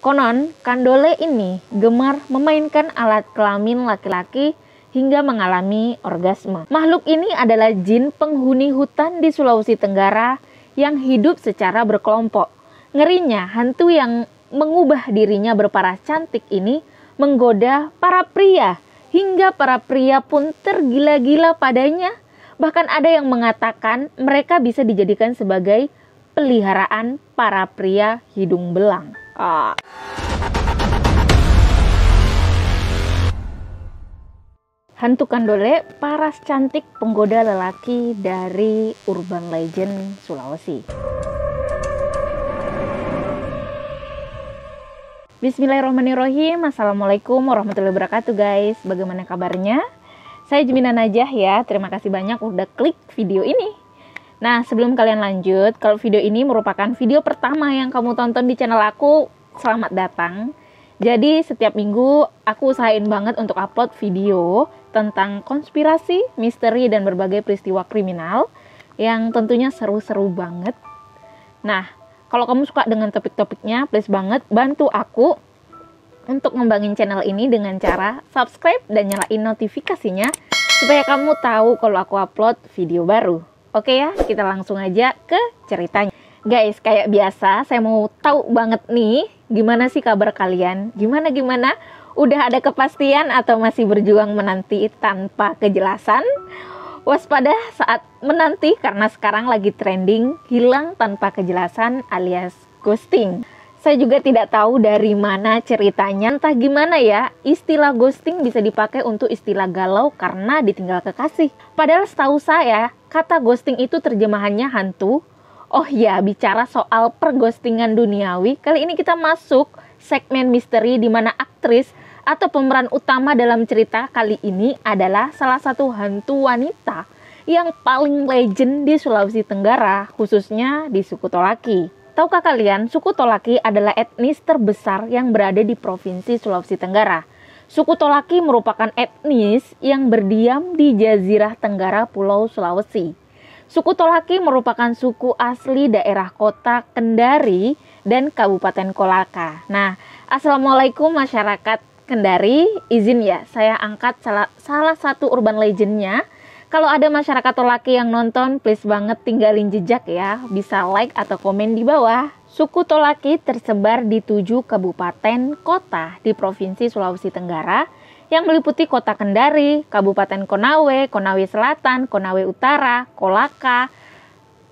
Konon, Kandole ini gemar memainkan alat kelamin laki-laki hingga mengalami orgasme. Makhluk ini adalah jin penghuni hutan di Sulawesi Tenggara yang hidup secara berkelompok. Ngerinya, hantu yang mengubah dirinya berparas cantik ini menggoda para pria, hingga para pria pun tergila-gila padanya. Bahkan ada yang mengatakan mereka bisa dijadikan sebagai peliharaan para pria hidung belang. Hantu Kandole, paras cantik penggoda lelaki dari urban legend Sulawesi. Bismillahirrahmanirrahim. Assalamualaikum warahmatullahi wabarakatuh guys. Bagaimana kabarnya? Saya Jemina Najah ya. Terima kasih banyak udah klik video ini. Nah, sebelum kalian lanjut, kalau video ini merupakan video pertama yang kamu tonton di channel aku, selamat datang. Jadi setiap minggu aku usahain banget untuk upload video tentang konspirasi, misteri, dan berbagai peristiwa kriminal yang tentunya seru-seru banget. Nah, kalau kamu suka dengan topik-topiknya, please banget bantu aku untuk ngembangin channel ini dengan cara subscribe dan nyalain notifikasinya supaya kamu tahu kalau aku upload video baru. Oke ya, kita langsung aja ke ceritanya. Guys, kayak biasa, saya mau tahu banget nih, gimana sih kabar kalian? Gimana? Udah ada kepastian atau masih berjuang menanti tanpa kejelasan? Waspada saat menanti karena sekarang lagi trending hilang tanpa kejelasan alias ghosting. Saya juga tidak tahu dari mana ceritanya, entah gimana ya, istilah ghosting bisa dipakai untuk istilah galau karena ditinggal kekasih. Padahal setahu saya, kata ghosting itu terjemahannya hantu. Oh ya, bicara soal perghostingan duniawi, kali ini kita masuk segmen misteri di mana aktris atau pemeran utama dalam cerita kali ini adalah salah satu hantu wanita yang paling legend di Sulawesi Tenggara, khususnya di suku Tolaki. Tahukah kalian, suku Tolaki adalah etnis terbesar yang berada di Provinsi Sulawesi Tenggara. Suku Tolaki merupakan etnis yang berdiam di Jazirah Tenggara Pulau Sulawesi. Suku Tolaki merupakan suku asli daerah kota Kendari dan Kabupaten Kolaka. Nah, assalamualaikum masyarakat Kendari, izin ya saya angkat salah satu urban legendnya. Kalau ada masyarakat Tolaki yang nonton, please banget tinggalin jejak ya, bisa like atau komen di bawah. Suku Tolaki tersebar di 7 kabupaten kota di Provinsi Sulawesi Tenggara yang meliputi kota Kendari, Kabupaten Konawe, Konawe Selatan, Konawe Utara, Kolaka,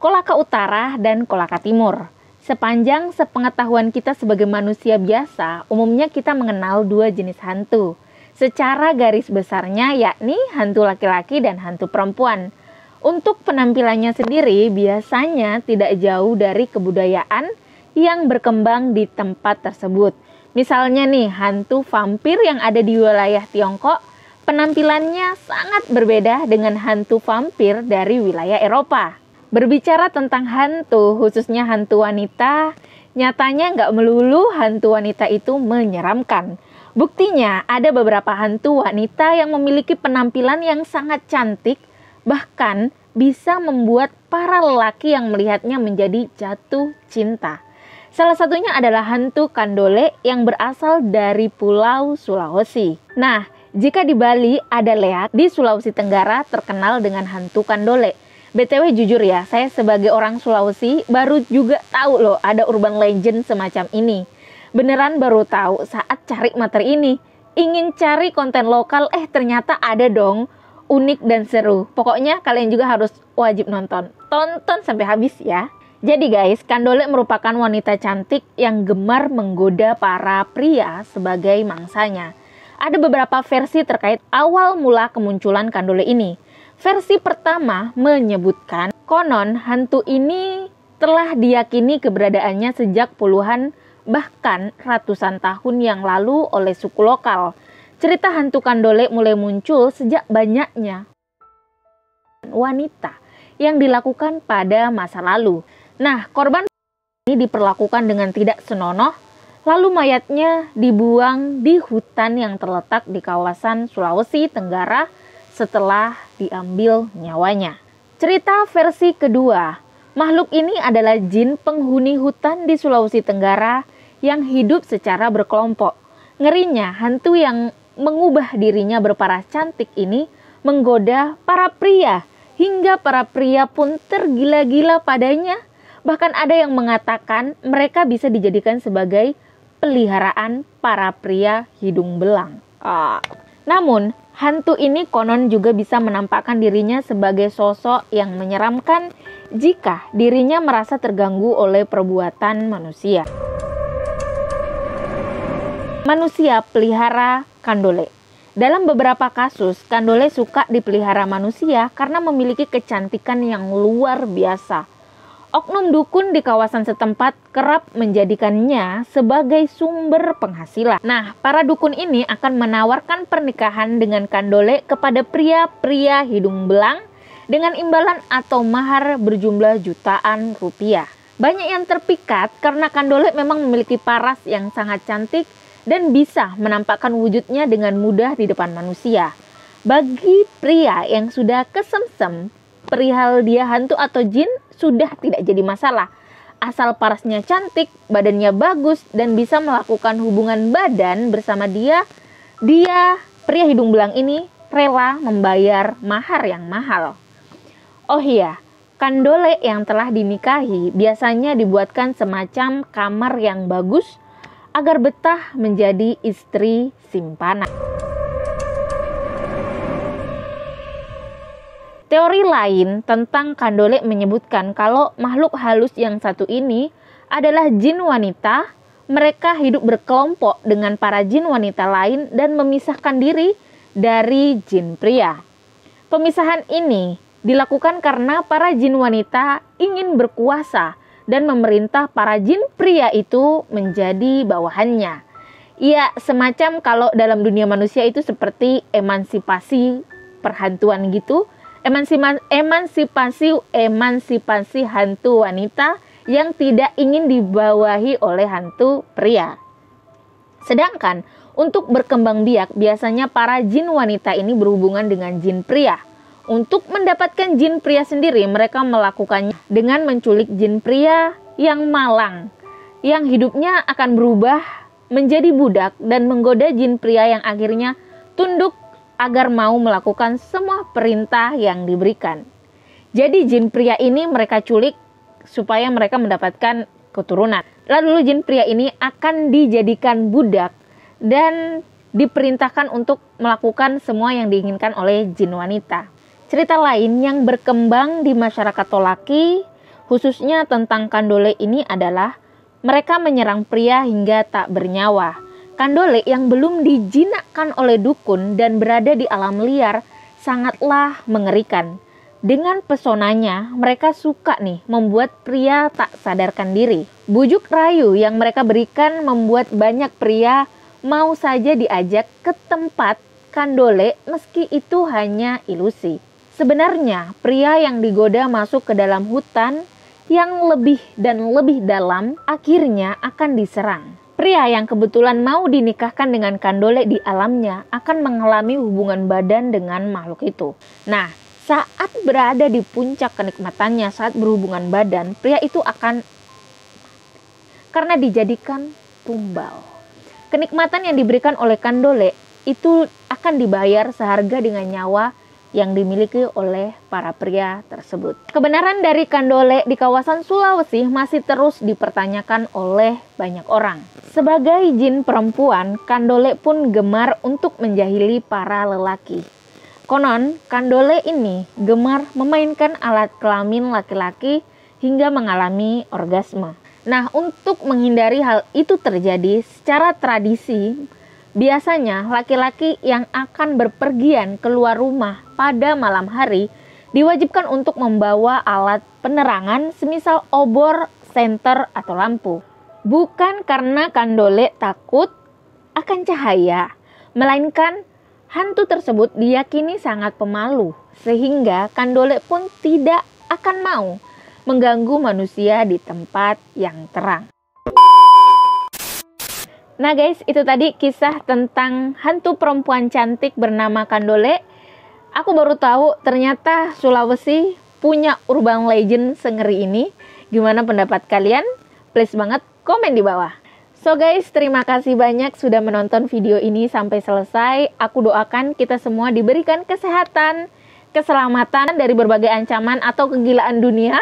Kolaka Utara, dan Kolaka Timur. Sepanjang sepengetahuan kita sebagai manusia biasa, umumnya kita mengenal 2 jenis hantu. Secara garis besarnya yakni hantu laki-laki dan hantu perempuan. Untuk penampilannya sendiri biasanya tidak jauh dari kebudayaan yang berkembang di tempat tersebut. Misalnya nih, hantu vampir yang ada di wilayah Tiongkok, penampilannya sangat berbeda dengan hantu vampir dari wilayah Eropa. Berbicara tentang hantu, khususnya hantu wanita, nyatanya nggak melulu hantu wanita itu menyeramkan. Buktinya, ada beberapa hantu wanita yang memiliki penampilan yang sangat cantik, bahkan bisa membuat para lelaki yang melihatnya menjadi jatuh cinta. Salah satunya adalah hantu Kandole yang berasal dari Pulau Sulawesi. Nah, jika di Bali ada leak, di Sulawesi Tenggara terkenal dengan hantu Kandole. BTW jujur ya, saya sebagai orang Sulawesi baru juga tahu loh ada urban legend semacam ini. Beneran baru tahu saat cari materi ini. Ingin cari konten lokal, ternyata ada dong. Unik dan seru. Pokoknya kalian juga harus wajib nonton. Tonton sampai habis ya. Jadi guys, Kandole merupakan wanita cantik yang gemar menggoda para pria sebagai mangsanya. Ada beberapa versi terkait awal mula kemunculan Kandole ini. Versi pertama menyebutkan konon hantu ini telah diyakini keberadaannya sejak puluhan bahkan ratusan tahun yang lalu oleh suku lokal. Cerita hantu Kandole mulai muncul sejak banyaknya wanita yang dilakukan pada masa lalu. Nah, korban ini diperlakukan dengan tidak senonoh, lalu mayatnya dibuang di hutan yang terletak di kawasan Sulawesi Tenggara setelah diambil nyawanya. Cerita versi kedua, makhluk ini adalah jin penghuni hutan di Sulawesi Tenggara yang hidup secara berkelompok. Ngerinya, hantu yang mengubah dirinya berparas cantik ini menggoda para pria, hingga para pria pun tergila-gila padanya. Bahkan ada yang mengatakan mereka bisa dijadikan sebagai peliharaan para pria hidung belang. Namun, hantu ini konon juga bisa menampakkan dirinya sebagai sosok yang menyeramkan jika dirinya merasa terganggu oleh perbuatan manusia. Manusia pelihara kandole. Dalam beberapa kasus, kandole suka dipelihara manusia karena memiliki kecantikan yang luar biasa. Oknum dukun di kawasan setempat kerap menjadikannya sebagai sumber penghasilan. Nah, para dukun ini akan menawarkan pernikahan dengan kandole kepada pria-pria hidung belang dengan imbalan atau mahar berjumlah jutaan rupiah. Banyak yang terpikat karena kandole memang memiliki paras yang sangat cantik dan bisa menampakkan wujudnya dengan mudah di depan manusia. Bagi pria yang sudah kesemsem perihal dia hantu atau jin, sudah tidak jadi masalah. Asal parasnya cantik, badannya bagus, dan bisa melakukan hubungan badan bersama dia, pria hidung belang ini rela membayar mahar yang mahal. Oh iya, kandole yang telah dinikahi biasanya dibuatkan semacam kamar yang bagus agar betah menjadi istri simpanan. Teori lain tentang kandole menyebutkan kalau makhluk halus yang satu ini adalah jin wanita. Mereka hidup berkelompok dengan para jin wanita lain dan memisahkan diri dari jin pria. Pemisahan ini dilakukan karena para jin wanita ingin berkuasa dan memerintah para jin pria itu menjadi bawahannya. Ya, semacam kalau dalam dunia manusia itu seperti emansipasi perhantuan gitu. Emansipasi hantu wanita yang tidak ingin dibawahi oleh hantu pria. Sedangkan untuk berkembang biak, biasanya para jin wanita ini berhubungan dengan jin pria. Untuk mendapatkan jin pria sendiri, mereka melakukannya dengan menculik jin pria yang malang, yang hidupnya akan berubah menjadi budak dan menggoda jin pria yang akhirnya tunduk agar mau melakukan semua perintah yang diberikan. Jadi jin pria ini mereka culik supaya mereka mendapatkan keturunan. Lalu jin pria ini akan dijadikan budak dan diperintahkan untuk melakukan semua yang diinginkan oleh jin wanita. Cerita lain yang berkembang di masyarakat Tolaki, khususnya tentang kandole ini adalah mereka menyerang pria hingga tak bernyawa. Kandole yang belum dijinakkan oleh dukun dan berada di alam liar sangatlah mengerikan. Dengan pesonanya, mereka suka membuat pria tak sadarkan diri. Bujuk rayu yang mereka berikan membuat banyak pria mau saja diajak ke tempat kandole meski itu hanya ilusi. Sebenarnya, pria yang digoda masuk ke dalam hutan yang lebih dan lebih dalam akhirnya akan diserang. Pria yang kebetulan mau dinikahkan dengan kandole di alamnya akan mengalami hubungan badan dengan makhluk itu. Nah, saat berada di puncak kenikmatannya saat berhubungan badan, pria itu akan karena dijadikan tumbal. Kenikmatan yang diberikan oleh kandole itu akan dibayar seharga dengan nyawa yang dimiliki oleh para pria tersebut. Kebenaran dari kandole di kawasan Sulawesi masih terus dipertanyakan oleh banyak orang. Sebagai jin perempuan, kandole pun gemar untuk menjahili para lelaki. Konon, kandole ini gemar memainkan alat kelamin laki-laki hingga mengalami orgasme. Nah, untuk menghindari hal itu terjadi secara tradisi, biasanya laki-laki yang akan berpergian keluar rumah pada malam hari diwajibkan untuk membawa alat penerangan semisal obor, senter, atau lampu. Bukan karena kandole takut akan cahaya, melainkan hantu tersebut diyakini sangat pemalu, sehingga kandole pun tidak akan mau mengganggu manusia di tempat yang terang. Nah guys, itu tadi kisah tentang hantu perempuan cantik bernama kandole. Aku baru tahu ternyata Sulawesi punya urban legend sengeri ini. Gimana pendapat kalian? Please banget komen di bawah. So guys, terima kasih banyak sudah menonton video ini sampai selesai. Aku doakan kita semua diberikan kesehatan, keselamatan dari berbagai ancaman atau kegilaan dunia.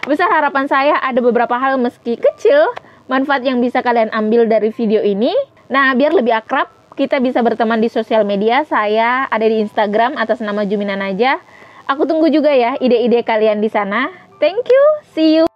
Besar harapan saya ada beberapa hal meski kecil, manfaat yang bisa kalian ambil dari video ini. Nah, biar lebih akrab, kita bisa berteman di sosial media. Saya ada di Instagram atas nama Jumina Najah. Aku tunggu juga ya ide-ide kalian di sana. Thank you, see you.